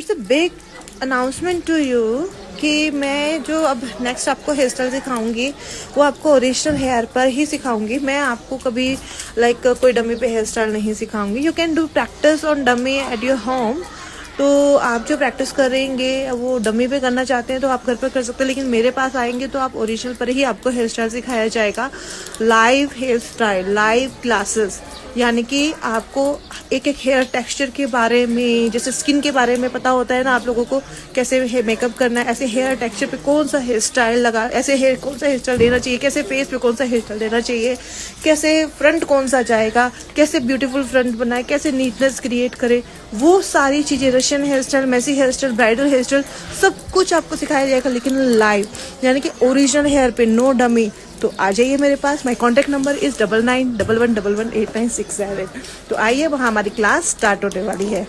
Is a big announcement to you कि मैं जो अब नेक्स्ट आपको हेयर स्टाइल सिखाऊंगी वो आपको ओरिजिनल हेयर पर ही सिखाऊंगी। मैं आपको कभी लाइक कोई डमी पे हेयर स्टाइल नहीं सिखाऊंगी। You can do practice on dummy at your home. तो आप जो प्रैक्टिस करेंगे वो डमी पे करना चाहते हैं तो आप घर पर कर सकते हैं, लेकिन मेरे पास आएंगे तो आप ओरिजिनल पर ही आपको हेयर स्टाइल सिखाया जाएगा। Live hair style, live classes, यानी कि आपको एक एक हेयर टेक्सचर के बारे में, जैसे स्किन के बारे में पता होता है ना आप लोगों को कैसे मेकअप करना है, ऐसे हेयर टेक्सचर पे कौन सा हेयर स्टाइल लगा, ऐसे हेयर कौन सा हेयर स्टाइल देना चाहिए, कैसे फेस पे कौन सा हेयर स्टाइल देना चाहिए, कैसे फ्रंट कौन सा जाएगा, कैसे ब्यूटीफुल फ्रंट बनाए, कैसे नीटनेस क्रिएट करे, वो सारी चीजें, Russian hair style, messy hair style, bridal hair style, सब कुछ आपको सिखाया जाएगा, लेकिन लाइव, यानी कि ओरिजिनल हेयर पे, नो डमी। तो आ जाइए मेरे पास। My contact number is 9911118967। तो आइए, वहाँ हमारी क्लास स्टार्ट होने वाली है।